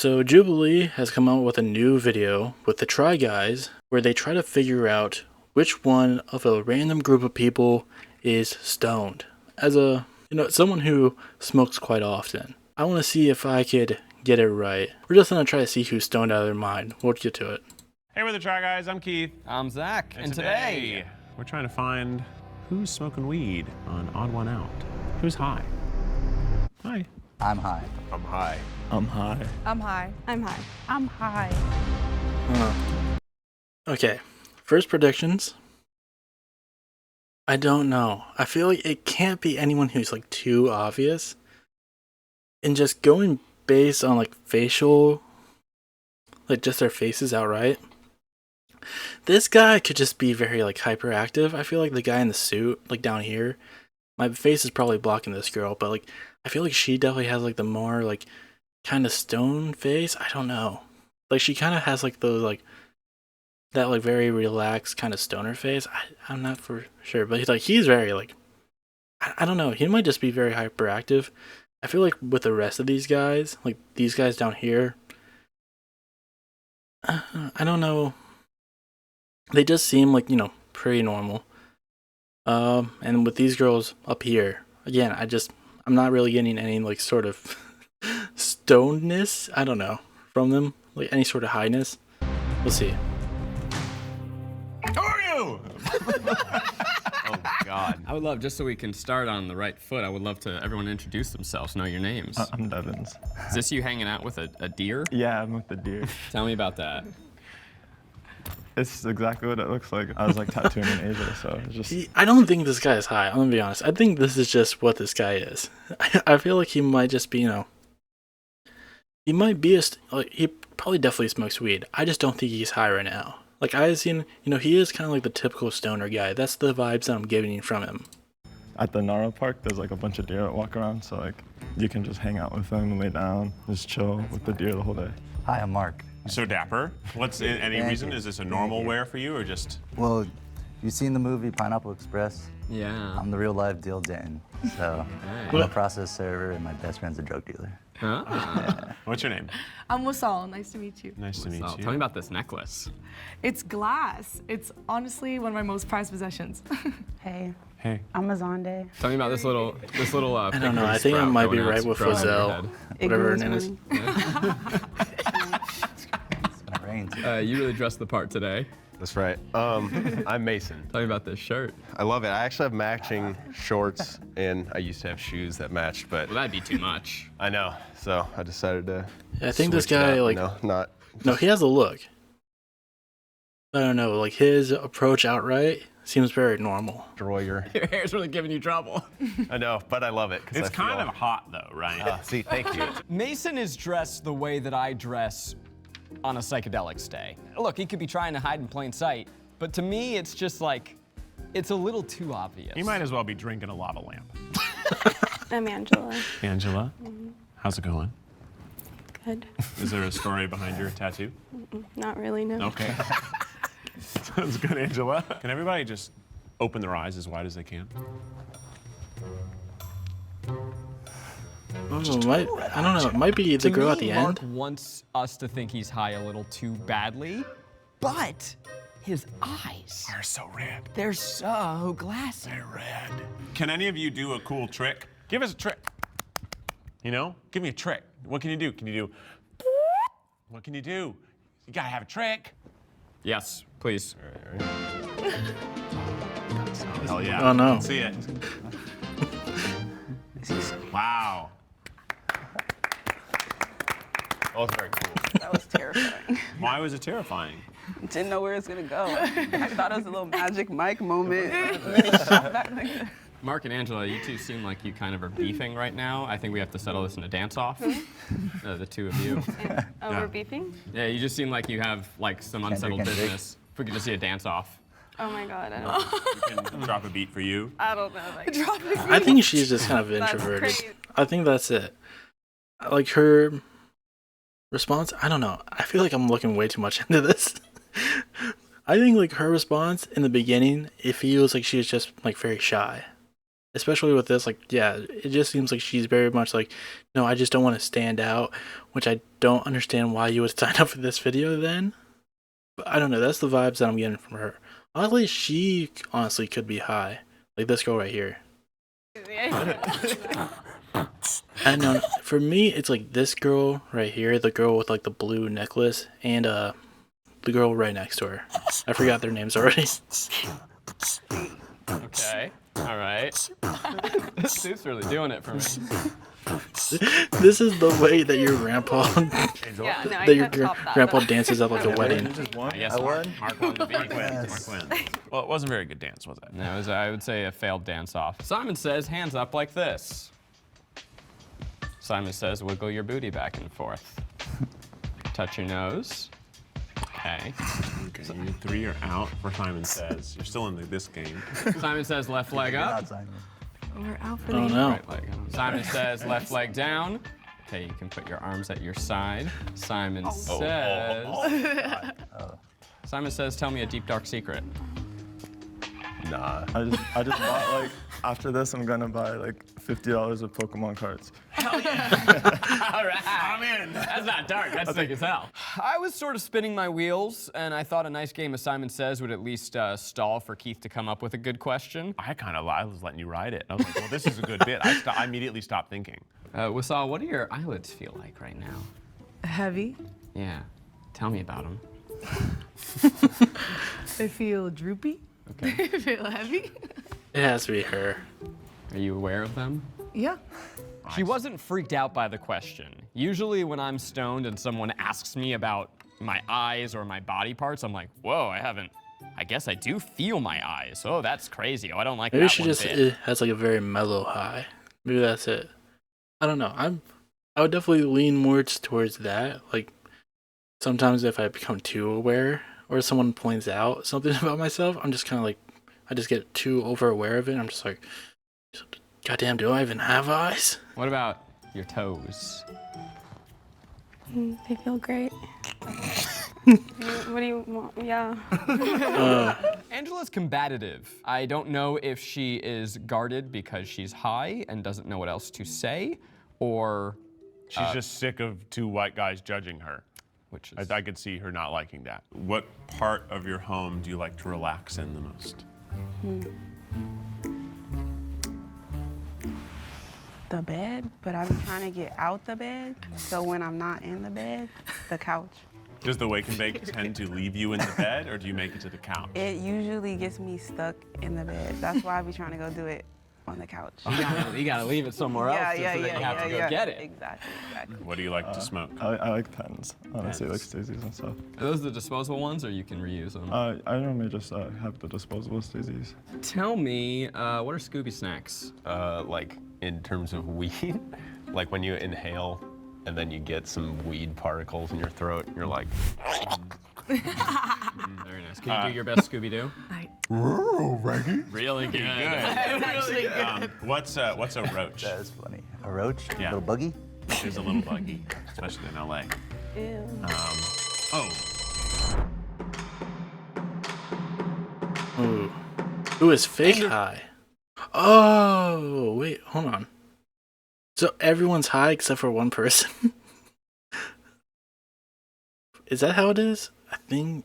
So Jubilee has come out with a new video with the Try Guys where they try to figure out which one of a random group of people is stoned. As a, someone who smokes quite often, I want to see if I could get it right. We're just gonna try to see who's stoned out of their mind. We'll get to it. Hey, we're the Try Guys. I'm Keith. I'm Zach. And today we're trying to find who's smoking weed on Odd One Out. Who's high? Hi. I'm high. I'm high. I'm high. I'm high. I'm high. I'm high. Okay, first predictions. I don't know. I feel like it can't be anyone who's like too obvious. And just going based on like facial, like just their faces outright. This guy could just be very like hyperactive. I feel like the guy in the suit, like down here, my face is probably blocking this girl, but like I feel like she definitely has like the more like kind of stone face. I don't know. Like she kind of has like those like that like very relaxed kind of stoner face. I'm not for sure, but he's very like I don't know. He might just be very hyperactive. I feel like with the rest of these guys, like these guys down here, I don't know. They just seem like, pretty normal. And with these girls up here, again, I'm not really getting any like sort of stonedness, I don't know, from them, like any sort of highness. We'll see. Who are you? Oh, God. I would love, just so we can start on the right foot, I would love to everyone introduce themselves, know your names. I'm Devins. Is this you hanging out with a deer? Yeah, I'm with the deer. Tell me about that. It's exactly what it looks like. I was like tattooing in Asia, so it's just... I don't think this guy is high, I'm gonna be honest. I think this is just what this guy is. I feel like he might just be, he might be he probably definitely smokes weed. I just don't think he's high right now. Like I've seen, he is kind of like the typical stoner guy. That's the vibes that I'm getting from him. At the Nara Park, there's like a bunch of deer that walk around, so like you can just hang out with them, lay down, just chill with the deer the whole day. Hi, I'm Mark. So dapper. What's any Thank reason? you. Is this a normal wear for you or just? Well, you seen the movie Pineapple Express? Yeah. I'm the real life Deal Denton. So I'm a process server and my best friend's a drug dealer. Huh? Yeah. What's your name? I'm Wasal. Nice to meet you. Nice to meet So, you. tell me about this necklace. It's glass. It's honestly one of my most prized possessions. Hey, Hey. I'm Azande. Tell me about this little I don't know, I think I might be right with Roselle. Whatever her name is. It's my rain too. You really dressed the part today. That's right. I'm Mason. Tell me about this shirt. I love it. I actually have matching shorts, and I used to have shoes that matched, but Well, that'd be too much. I know. So I decided to. Yeah, I think this switch it guy up, not. No, he has a look. I don't know, like his approach outright seems very normal. Destroy your. Your hair's really giving you trouble. I know, but I love it. It's kind of hot though, right? See, thank you. Mason is dressed the way that I dress on a psychedelic stay. Look, he could be trying to hide in plain sight, but to me, it's just like, it's a little too obvious. You might as well be drinking a lava lamp. I'm Angela. Angela, how's it going? Good. Is there a story behind your tattoo? Not really, no. Okay. Sounds good, Angela. Can everybody just open their eyes as wide as they can? I don't know, it might be the girl at the Mark end. wants us to think he's high a little too badly, but his eyes, They're so red. they're so glassy. They're red. Can any of you do a cool trick? Give us a trick. Give me a trick. What can you do? Can you do? What can you do? You gotta have a trick. Yes, please. Hell yeah. Oh, no. Let's see it. Wow. That was very cool. That was terrifying. Why was it terrifying? Didn't know where it was gonna go. I thought it was a little magic Mike moment. Mark and Angela, you two seem like you kind of are beefing right now. I think we have to settle this in a dance-off. The two of you. Oh, we're beefing? Yeah, you just seem like you have like some unsettled Kendrick. business. If we could just see a dance-off. Oh my god, I don't We can drop a beat for you. I don't know. Like, I think she's just kind of introverted. crazy. I think that's it. Like her response, I don't know. I feel like I'm looking way too much into this. I think like her response in the beginning, it feels like she was just like very shy. especially with this, like, yeah, it just seems like she's very much like, no, I just don't want to stand out, which I don't understand why you would sign up for this video then. But I don't know, that's the vibes that I'm getting from her. Honestly, she honestly could be high. Like this girl right here. And for me, it's like this girl right here, the girl with like the blue necklace, and the girl right next to her. I forgot their names already. Okay. All right. This dude's really doing it for me. This is the way that your grandpa Yeah, no, I that your can't top that. grandpa dances at like a wedding. Yes, Mark won the beat. Mark wins. Well, it wasn't a very good dance, was it? No, it was, I would say, a failed dance-off. Simon says, hands up like this. Simon says, wiggle your booty back and forth. Touch your nose. Okay. Okay, you 3 are out for Simon Says. You're still in this game. Simon says, left leg up. Not Simon. We're out for Oh the no. Right leg up. Simon says, left leg down. Okay, you can put your arms at your side. Simon says... Simon says, tell me a deep, dark secret. Nah. I just bought like, after this, I'm gonna buy like $50 of Pokemon cards. All right. I'm in. That's not dark. That's sick as hell. I was sort of spinning my wheels, and I thought a nice game of Simon Says would at least stall for Keith to come up with a good question. I was letting you ride it. I was like, well, this is a good bit. I immediately stopped thinking. Wasal, what do your eyelids feel like right now? heavy. Yeah. Tell me about them. I feel droopy. Okay. I feel heavy. It has to be her. Are you aware of them? Yeah. She wasn't freaked out by the question. Usually when I'm stoned and someone asks me about my eyes or my body parts, I'm like, whoa, I guess I do feel my eyes. Oh, that's crazy. Oh, I don't like Maybe that she one just bit. has like a very mellow high. Maybe that's it. I don't know. I would definitely lean more towards that. Like sometimes if I become too aware or someone points out something about myself, I'm just kind of like, I just get too over aware of it. I'm just like, goddamn, do I even have eyes? What about your toes? They feel great. What do you want? Yeah. Angela's combative. I don't know if she is guarded because she's high and doesn't know what else to say, or She's just sick of 2 white guys judging her. which is I could see her not liking that. What part of your home do you like to relax in the most? The bed, but I've been trying to get out the bed. So when I'm not in the bed, the couch. Does the wake and bake tend to leave you in the bed, or do you make it to the couch? It usually gets me stuck in the bed. That's why I be trying to go do it on the couch. you gotta leave it somewhere else Yeah, just yeah, so that yeah, you have to go yeah. get it. Exactly. What do you like to smoke? I like pens, honestly, like Pens. Stacey's and stuff. Are those the disposable ones, or you can reuse them? I normally just have the disposable Stacey's. Tell me, what are Scooby snacks? Like in terms of weed, like when you inhale and then you get some weed particles in your throat, you're like, Very nice. Can you do your best Scooby-Doo? Really good. Actually good. What's a roach? That is funny. A roach? Yeah. A little buggy? It is a little buggy, especially in LA. Ew. Ooh, is fake high? Oh, wait, hold on. So everyone's high except for one person? Is that how it is? I think.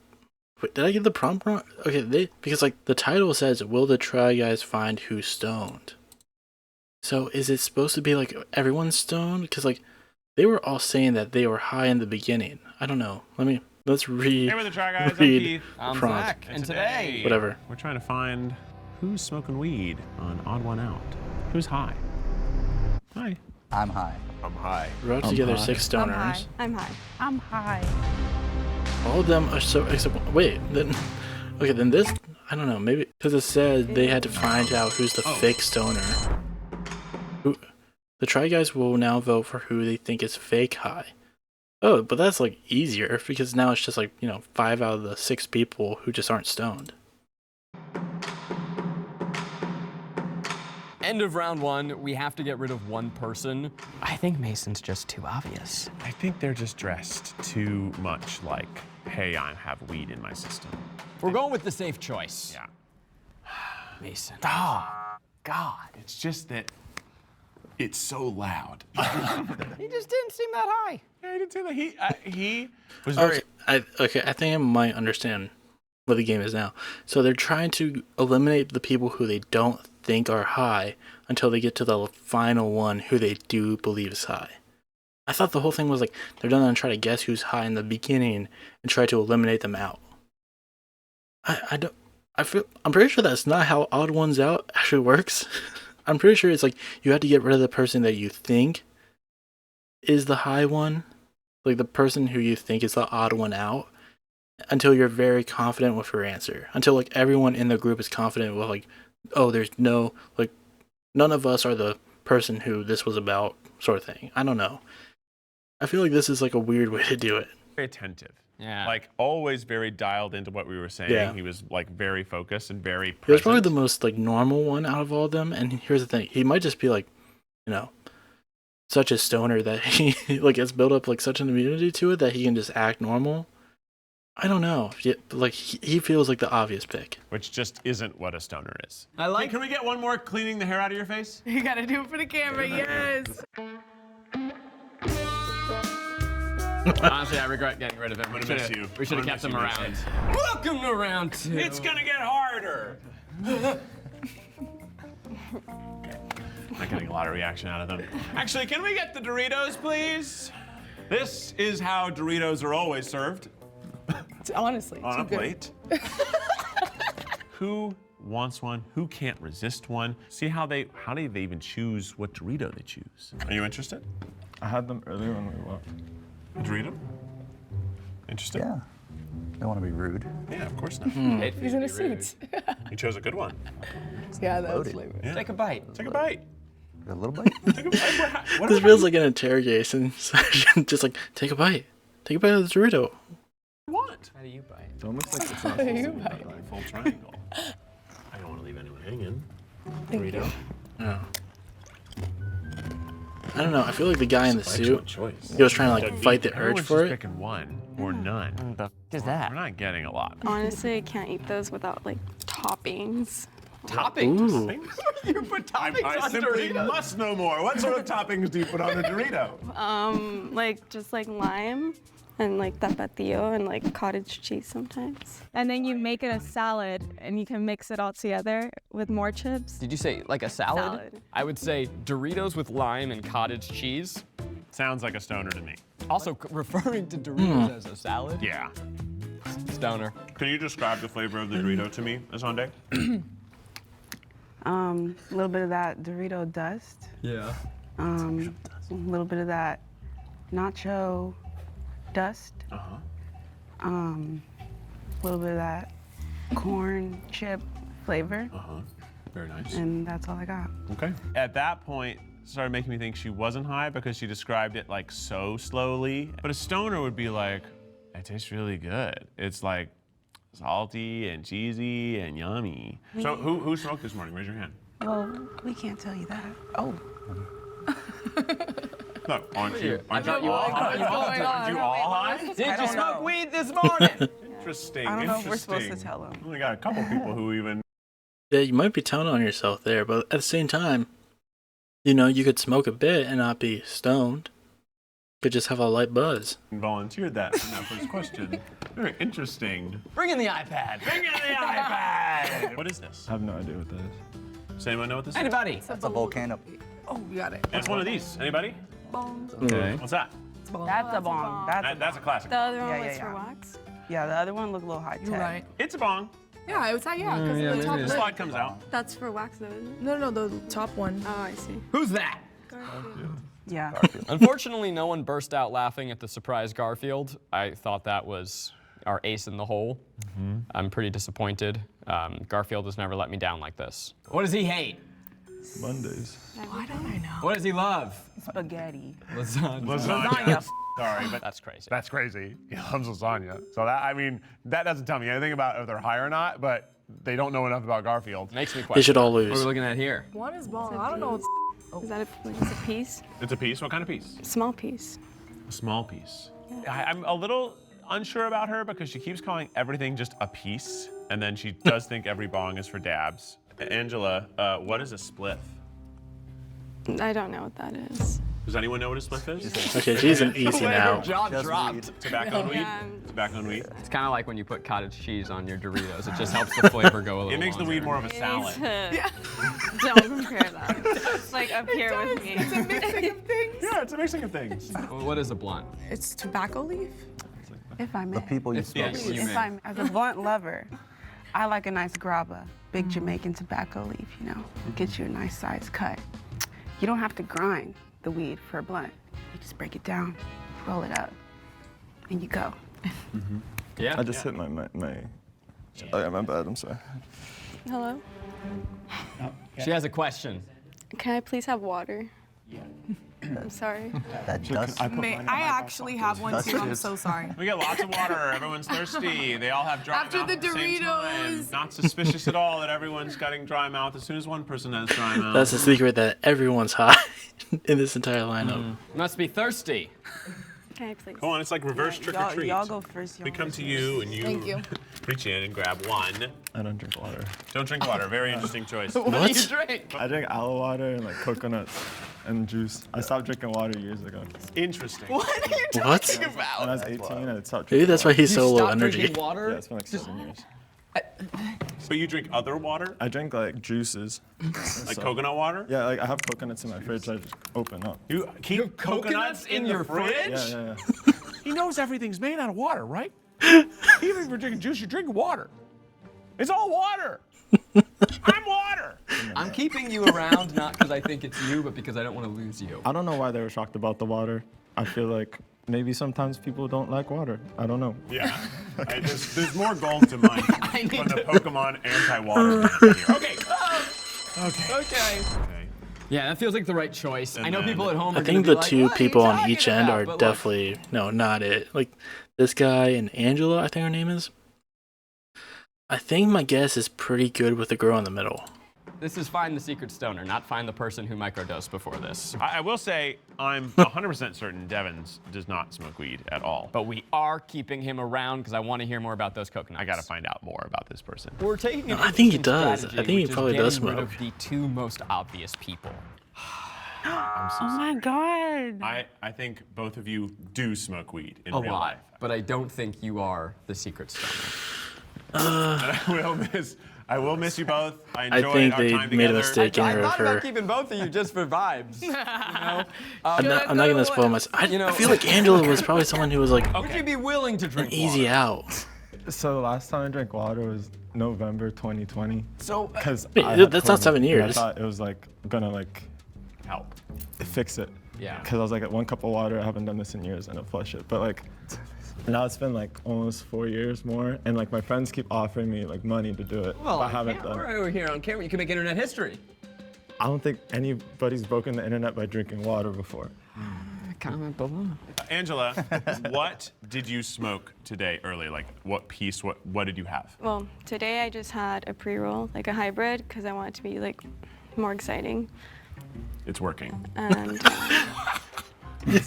Wait, did I get the prompt wrong? Okay, because like the title says, "Will the Try Guys find who's stoned?" So is it supposed to be like everyone's stoned? Because like they were all saying that they were high in the beginning. I don't know. Let's read. Hey, we're the Try Guys. I'm read Keith. I'm prompt. Zach, and today... Whatever. We're trying to find who's smoking weed on Odd One Out. Who's high? Hi. I'm high. I'm high. We're all I'm together, high. 6 I'm stoners. high. I'm high. I'm high. All of them are so except wait, then okay, then this I don't know, maybe because it said they had to find out who's the fake stoner. The Try Guys will now vote for who they think is fake high. Oh, but that's like easier because now it's just like, 5 out of the 6 people who just aren't stoned. End of round 1, we have to get rid of one person. I think Mason's just too obvious. I think they're just dressed too much like, hey, I have weed in my system. We're going with the safe choice. Yeah. Mason. God. It's just that it's so loud. He just didn't seem that high. Yeah, he didn't say that. He was All very. right, I think I might understand what the game is now. So they're trying to eliminate the people who they don't think are high until they get to the final one who they do believe is high. I thought the whole thing was like they're gonna try to guess who's high in the beginning and try to eliminate them out. I'm pretty sure that's not how odd ones out actually works. I'm pretty sure it's like you have to get rid of the person that you think is the high one, like the person who you think is the odd one out, until you're very confident with your answer. Until like everyone in the group is confident with like, oh, there's no, like, none of us are the person who this was about, sort of thing. I don't know. I feel like this is like a weird way to do it. Very attentive. Yeah. Like always very dialed into what we were saying. Yeah. He was like very focused and very present. He was probably the most like normal one out of all of them. And here's the thing, he might just be like, you know, such a stoner that he like has built up like such an immunity to it that he can just act normal. I don't know. Like he feels like the obvious pick. Which just isn't what a stoner is. I like. Hey, can we get one more cleaning the hair out of your face? You gotta do it for the camera, yes. Honestly, I regret getting rid of him. I'm gonna miss you. We should have I'm kept gonna him miss you, around. Mason. Welcome to round 2. It's gonna get harder. Not getting a lot of reaction out of them. Actually, can we get the Doritos, please? This is how Doritos are always served. Honestly, On too a good. plate. Who wants one? Who can't resist one? See how do they even choose what Dorito they choose? Are you interested? I had them earlier when we walked. A Dorito? Interested? Yeah. Don't want to be rude. Yeah, of course not. He's in a suit. You chose a good one. Yeah, that's Loaded. flavor. Yeah. Take a bite. Take a bite. A little bit. Take a bite. What This about feels like an interrogation session. Just like, take a bite. Take a bite of the Dorito. you want? How do you bite? It almost like it's not supposed to be that Like high. full triangle. I don't want to leave anyone hanging. Thank you. Yeah. I don't know. I feel like the guy in the suit, Choice. he was trying to like fight the urge Everyone's for just it. picking one or none. The f is that? We're not getting a lot. Honestly, I can't eat those without like toppings. Toppings. Ooh. You put toppings I on simply Doritos. must know more. What sort of toppings do you put on a Dorito? Like just like lime and like tapatio and like cottage cheese sometimes. And then you make it a salad and you can mix it all together with more chips. Did you say like a salad? Salad. I would say Doritos with lime and cottage cheese. Sounds like a stoner to me. Also, referring to Doritos as a salad. Yeah. Stoner. Can you describe the flavor of the Dorito to me, Asante? A little bit of that Dorito dust. Yeah. A little bit of that nacho dust. Uh-huh. A little bit of that corn chip flavor. Uh-huh. Very nice. And that's all I got. Okay. At that point, it started making me think she wasn't high because she described it like so slowly. But a stoner would be like, it tastes really good. It's like salty and cheesy and yummy. So who smoked this morning? Raise your hand. Well, we can't tell you that. Oh. No, aren't you? I Aren't you thought you all all- high? I thought Aren't you all high? Did I you don't smoke know. weed this morning? Interesting. I don't know if we're interesting. supposed to tell them. Only got a couple people who even. Yeah, you might be telling on yourself there, but at the same time, you know, you could smoke a bit and not be stoned. You could just have a light buzz. volunteered that in that first question. Very interesting. Bring in the iPad. Bring in the iPad! What is this? I have no idea what that is. Does anyone know what this is? Anybody? That's a volcano. Oh, you got it. It's one of these. Anybody? Okay. What's that? That's a bomb. That's a classic. The other one Yeah, was yeah, for yeah. wax. Yeah, the other one looked a little high tech. You're right. It's a bong. Yeah, I would say yeah, because yeah, the top maybe. The lid. slide comes out. That's for wax though, isn't it? No, the top one. Oh, I see. Who's that? Yeah. Unfortunately, no one burst out laughing at the surprise Garfield. I thought that was our ace in the hole. I'm pretty disappointed. Garfield has never let me down like this. What does he hate? Mondays. Why don't I know? What does he love? Spaghetti. Lasagna. Lasagna. Sorry, but That's crazy. that's crazy. He loves lasagna. So that, I mean, that doesn't tell me anything about if they're high or not, but they don't know enough about Garfield. Makes me question. They should all What are lose. we looking at here? One is ball. I don't know. Is that like it's a piece? It's a piece. What kind of piece? Small piece. A small piece. I'm a little unsure about her because she keeps calling everything just a piece, and then she does think every bong is for dabs. Angela, what is a spliff? I don't know what that is. Does anyone know what a spliff is? Okay, she's an easy now. Jaw dropped. Tobacco and weed? Yeah. Tobacco and weed? It's kind of like when you put cottage cheese on your Doritos. It just helps the flavor go a little It makes the longer. weed more of a salad. Don't compare that. It's like up here with me. It's a mixing of things. Yeah, it's a mixing of things. Well, what is a blunt? It's tobacco leaf. If I may. The people you smoke Yes, with. you If may. I'm as a blunt lover, I like a nice grabba, big Jamaican tobacco leaf, you know, get you a nice size cut. You don't have to grind the weed for a blunt. You just break it down, roll it up, and you go. Yeah. I just hit my. Oh yeah, my bad. I'm sorry. Hello? She has a question. Can I please have water? I'm sorry. That dust. I actually have one too. I'm so sorry. We get lots of water. Everyone's thirsty. They all have dry After mouth the at the same time. Doritos. Not suspicious at all that everyone's getting dry mouth as soon as one person has dry mouth. That's the secret that everyone's high in this entire lineup. Must be thirsty. Can I please? Go on, it's like reverse trick or treat. Y'all go first. We come to you and you reach in and grab one. I don't drink water. Don't drink water. Very interesting choice. What do you drink? I drink aloe water and like coconuts and juice. I stopped drinking water years ago. Interesting. What? When I was 18, I stopped drinking Maybe that's why water. he's so low Stop energy. drinking water? Yeah, it's been like 7 years. But you drink other water? I drink like juices. Like coconut water? Yeah, like I have coconuts in my fridge. I just open up. You keep coconuts in your fridge? Yeah. He knows everything's made out of water, right? Even if you're drinking juice, you're drinking water. It's all water. I'm water. I'm keeping you around not because I think it's you, but because I don't want to lose you. I don't know why they were shocked about the water. I feel like maybe sometimes people don't like water. I don't know. Yeah. There's more gold to mine from the Pokemon anti-water. Okay. Okay. Yeah, that feels like the right choice. I know then- people at home are I think gonna the be like, two "What are you people on talking each end about?" are But, like, definitely not it. Like this guy and Angela, I think her name is. I think my guess is pretty good with the girl in the middle. this is find the secret stoner, not find the person who microdosed before this. I will say I'm 100% certain Devins does not smoke weed at all. But we are keeping him around because I want to hear more about those coconuts. I gotta find out more about this person. We're taking an I think he interesting does. I strategy, think he which is probably does getting rid smoke. of the two most obvious people. Oh my God. I think both of you do smoke weed in A real lot, life. but I don't think you are the secret stoner. I will miss you both. I I enjoyed think our they time made a together. mistake in I her thought about for. keeping both of you just for vibes. I'm not gonna spoil myself. I feel like Angela was probably someone who was like Would you be willing to an drink easy water? out. So the last time I drank water was November 2020. So Because Wait, that's not 7 I years. thought it was like gonna like Help. fix it. Yeah. Because I was like at 1 cup of water. I haven't done this in years, and it flush it. But like now it's been like almost 4 years more, and like my friends keep offering me like money to do it. well, but I haven't done we're it. over here on camera. You can make internet history. I don't think anybody's broken the internet by drinking water before. Comment below. Angela, what did you smoke today early? Like what piece, what did you have? Well, today I just had a pre-roll, like a hybrid, because I want it to be like more exciting. It's working. And I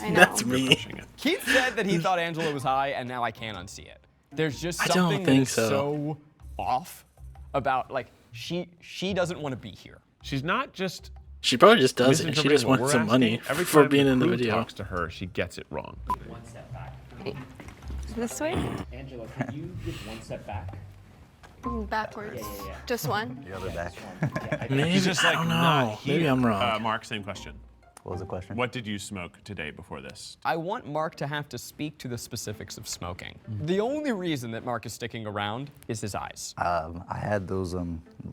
know. That's me. Pushing it. Keith said that he thought Angela was high, and now I can't unsee it. There's just I don't something that think is so. so off about like she doesn't want to be here. She's not just She probably just doesn't. She misinterpreting just what wants we're some money asking. Every for time being in the crew video. talks to her, she gets it wrong. This way? Angela, can you give one step back? Backwards. Just one? The other back. Maybe She's just I like don't not know. here. Maybe I'm wrong. Mark, same question. What was the question? What did you smoke today before this? I want Mark to have to speak to the specifics of smoking. The only reason that Mark is sticking around is his eyes. I had those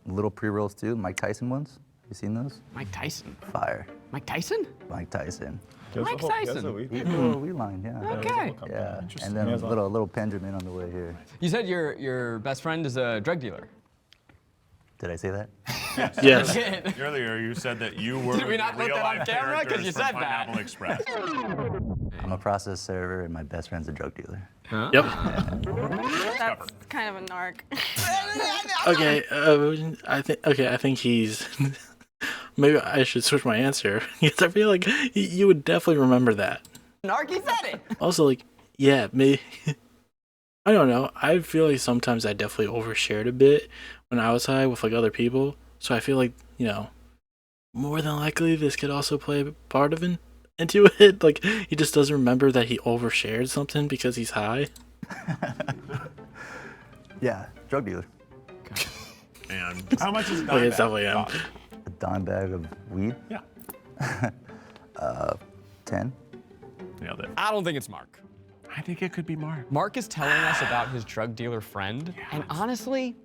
little pre-rolls too, Mike Tyson ones. You seen those? Mike Tyson. Fire. Mike Tyson? Mike Tyson. Mike Tyson. He had a little weed line, yeah. Okay. Yeah. And then a little Benjamin on the way here. You said your best friend is a drug dealer. Did I say that? Yes. Earlier, you said that you were Did we not put that on camera? 'Cause you said that. Pineapple Express. I'm a process server, and my best friend's a drug dealer. Yep. That's kind of a narc. Okay. I think he's. Maybe I should switch my answer because I feel like you would definitely remember that. Narky said it. Also, like, yeah, maybe. I don't know. I feel like sometimes I definitely overshared a bit when I was high with like other people. So I feel like, more than likely this could also play part of into it. Like, he just doesn't remember that he overshared something because he's high. Yeah, drug dealer. And how much is a dime Like, it's bag? definitely him. A dime bag of weed. Yeah. 10. Nailed it. I don't think it's Mark. I think it could be Mark. Mark is telling us about his drug dealer friend, and honestly,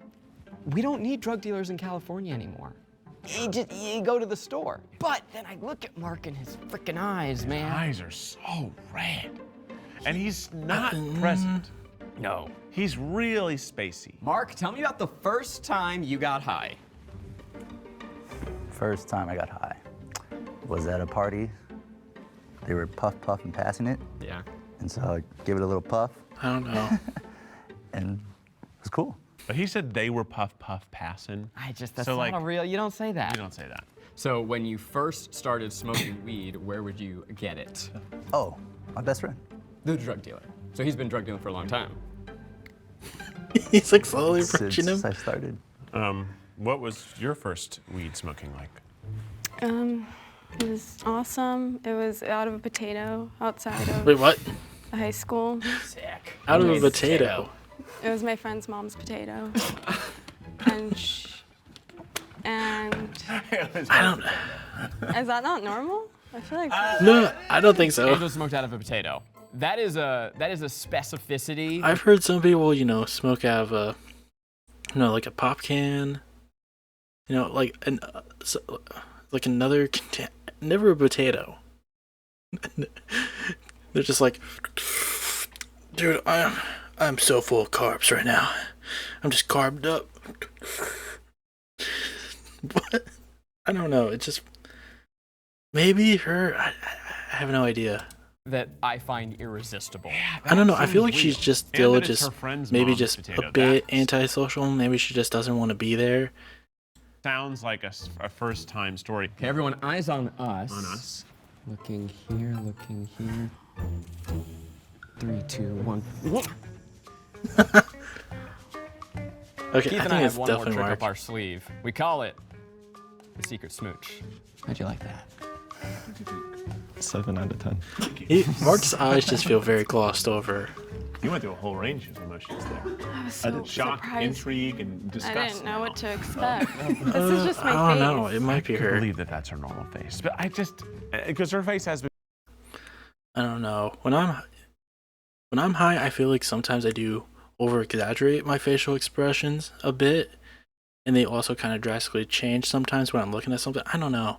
we don't need drug dealers in California anymore. You go to the store. But then I look at Mark and his freaking eyes, man. Eyes are so red. And he's not present. No. He's really spacey. Mark, tell me about the first time you got high. First time I got high was at a party. They were puff and passing it. Yeah. And so I gave it a little puff. I don't know. And it was cool. But he said they were puff passing. That's so, not a real, you don't say that. You don't say that. So when you first started smoking weed, where would you get it? Oh, my best friend. The drug dealer. So he's been drug dealing for a long time. He's like slowly approaching him. Since I started. What was your first weed smoking like? It was awesome. It was out of a potato outside of Wait, what? a high school. Sick. Out of a potato. It was my friend's mom's potato. and I don't. is that not normal? I feel like No, I don't think so. Angel smoked out of a potato. That is a specificity. I've heard some people, smoke out of a, like a pop can. Like another, never a potato. They're just like, dude, I'm so full of carbs right now. I'm just carbed up. What? I don't know. It's just maybe her. I have no idea. That I find irresistible. I don't know. I feel like she's just still And that it's just her friend's maybe mom's just potato. a bit That's- antisocial. Maybe she just doesn't want to be there. Sounds like a first time story. Okay, everyone, eyes on us. On us. Looking here, looking here. 3, 2, 1. Okay, Keith I and I think have it's one more definitely trick Mark. up our sleeve. We call it the secret smooch. How'd you like that? 7 out of 10. Mark's eyes just feel very glossed over. You went through a whole range of emotions there. I was so Shock, surprised. intrigue, and I disgust. didn't know what to expect. This is just my I face. don't know. It might be I her. believe that that's her normal face. But I just, because her face has been. I don't know. When I'm high, I feel like sometimes I do over exaggerate my facial expressions a bit, and they also kind of drastically change sometimes when I'm looking at something. I don't know.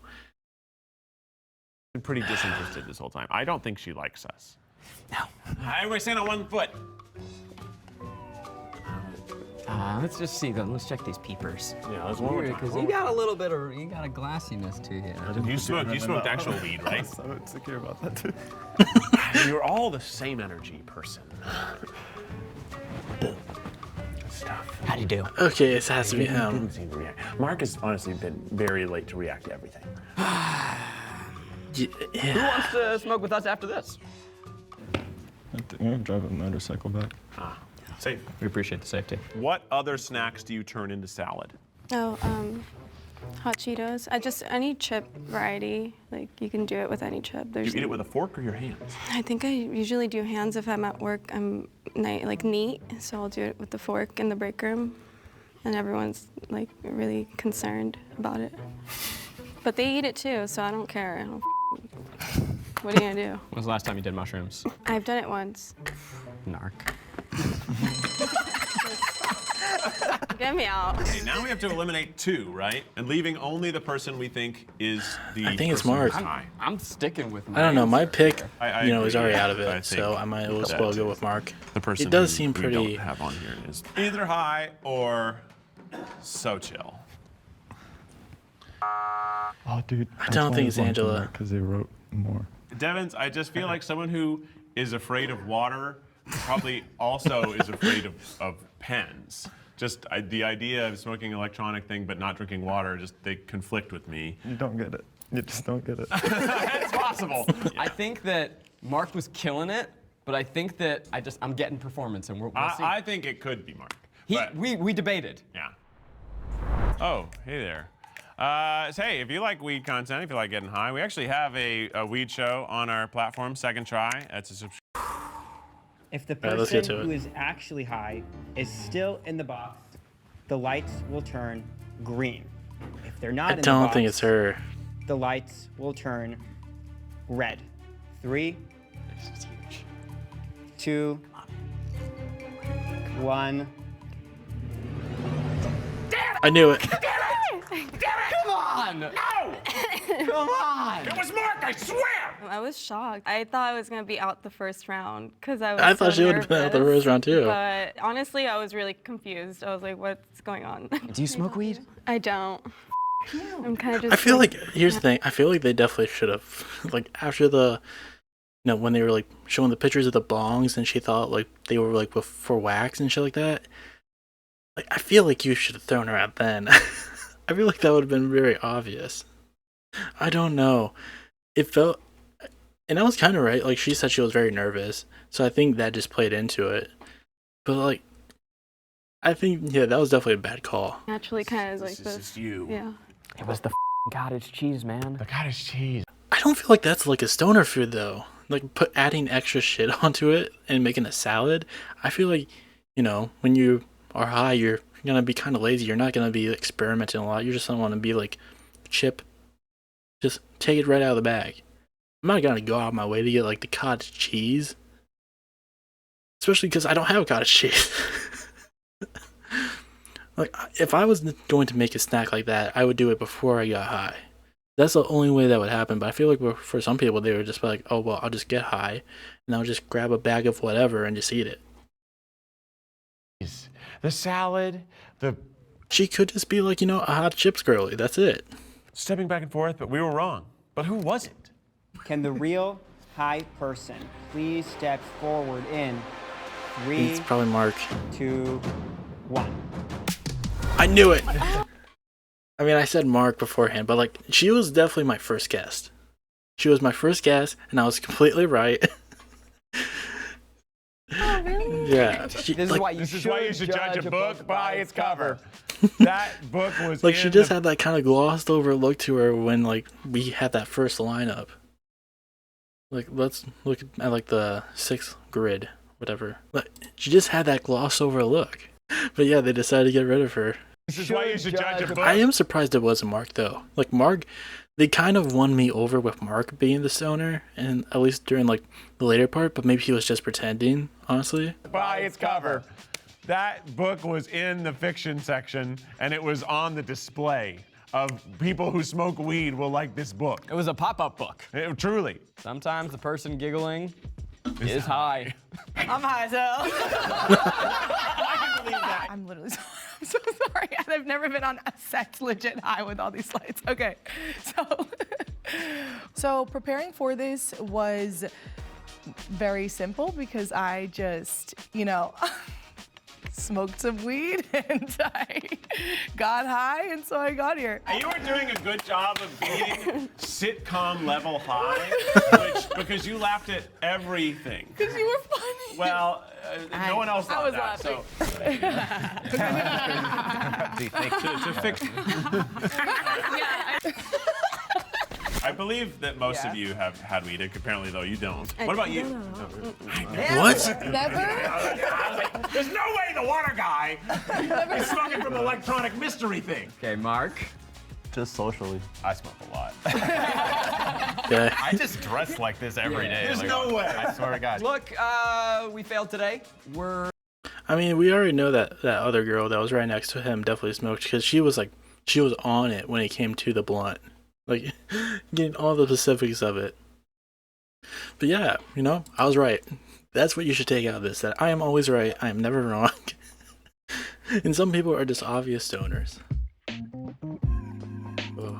Been pretty disinterested this whole time. I don't think she likes us. No. Everybody stand on one foot. Let's just see. Let's check these peepers. Yeah, there's one more time. Because you got a little bit of, you got a glassiness to you. You smoked actual weed, right? I'm insecure about that too. You're all the same energy person. Stuff. How do you do? Okay, it has to be him. Didn't seem to react. Mark has honestly been very late to react to everything. Who Yeah. wants to smoke with us after this? I'm gonna drive a motorcycle back. Safe. We appreciate the safety. What other snacks do you turn into salad? Oh, hot Cheetos. Any chip variety. Like you can do it with any chip. Do you eat it with a fork or your hands? I think I usually do hands if I'm at work. I'm neat, so I'll do it with the fork in the break room, and everyone's like really concerned about it. But they eat it too, so I don't care. What are you gonna do? When was the last time you did mushrooms? I've done it once. Narc. Get me out. Okay, now we have to eliminate 2, right? And leaving only the person we think is the I think it's person who's Mark. high. I'm sticking with my I don't know. My answer. pick, I is agree. already out of I it, think so I might as that well go with Mark. The person It does who seem we pretty. don't have on here is either high or so chill. Oh, dude. I don't think it's Angela. Because they wrote more. Devins, I just feel like someone who is afraid of water probably also is afraid of pens. Just the idea of smoking an electronic thing but not drinking water, they conflict with me. You don't get it. You just don't get it. It's possible. I think that Mark was killing it, but I think that I'm getting performance, and we'll see. I think it could be Mark. He, but- we debated. Yeah. Oh, hey there. So hey, if you like weed content, if you like getting high, we actually have a weed show on our platform, Second Try. It's a subscription. If the Alright, let's get person to it. who is actually high is still in the box, the lights will turn green. If they're not I in the don't box, think it's her. the lights will turn red. 3, 2, 1. I knew it. Come on! No! Come on! It was Mark, I swear! I was shocked. I thought I was gonna be out the first round because I was. I thought so she would have been out the nervous, first round too. But honestly, I was really confused. I was like, "What's going on?" Do you smoke weed? I don't. I'm kind of just. I feel like here's the thing. I feel like they definitely should have, like, after the, when they were like showing the pictures of the bongs and she thought like they were like for wax and shit like that. Like, I feel like you should have thrown her out then. I feel like that would have been very obvious. I don't know. It felt, and I was kind of right. Like, she said she was very nervous, so I think that just played into it. But like, I think that was definitely a bad call. Naturally, kind of like this. This is you. Yeah. It was the cottage cheese, man. The cottage cheese. I don't feel like that's like a stoner food though. Like adding extra shit onto it and making a salad. I feel like, when you are high, you're gonna be kind of lazy. You're not gonna be experimenting a lot. You're just gonna want to be like, chip. Just take it right out of the bag. I'm not gonna go out of my way to get like the cottage cheese, especially because I don't have cottage cheese. Like, if I was going to make a snack like that, I would do it before I got high. That's the only way that would happen. But I feel like for some people, they would just be like, oh, well, I'll just get high and I'll just grab a bag of whatever and just eat it. The salad, She could just be like, a hot chips girly. That's it. stepping back and forth, but we were wrong. But who was it? Can the real high person please step forward in 3, It's probably Mark. 2, 1. I knew it. I mean, I said Mark beforehand, but like, she was definitely my first guest. She was my first guest, and I was completely right. Oh, really? Yeah. This is why you should judge a book by its cover. That book was Like, she just had that kind of glossed over look to her when like we had that first lineup. Like, let's look at like the 6th grid, whatever. Like, she just had that gloss over look. But yeah, they decided to get rid of her. This is why you should judge a book. I am surprised it wasn't Mark though. Like, Mark, they kind of won me over with Mark being the stoner, and at least during like the later part. But maybe he was just pretending, honestly. By its cover. That book was in the fiction section, and it was on the display of people who smoke weed will like this book. It was a pop-up book. Truly. Sometimes the person giggling is high. I'm high as hell. I'm literally I'm so sorry. I've never been on a sex legit high with all these lights. Okay, so preparing for this was very simple because I just, smoked some weed and I got high, and so I got here. You were doing a good job of being sitcom level high, because you laughed at everything. Because you were funny. Well, no one else thought was that. So. To fix. I believe that most of you have had weed. Apparently, though, you don't. What about you? What? Never? I was like, there's no way the water guy is smoking from the electronic mystery thing. Okay, Mark. Just socially. I smoke a lot. Yeah. I just dress like this every day. There's Like, no way. I swear to God. Look, we failed today. I mean, we already know that other girl that was right next to him definitely smoked, because she was on it when it came to the blunt. Like, getting all the specifics of it. But yeah, I was right. That's what you should take out of this, that I am always right. I am never wrong. And some people are just obvious stoners. Ugh.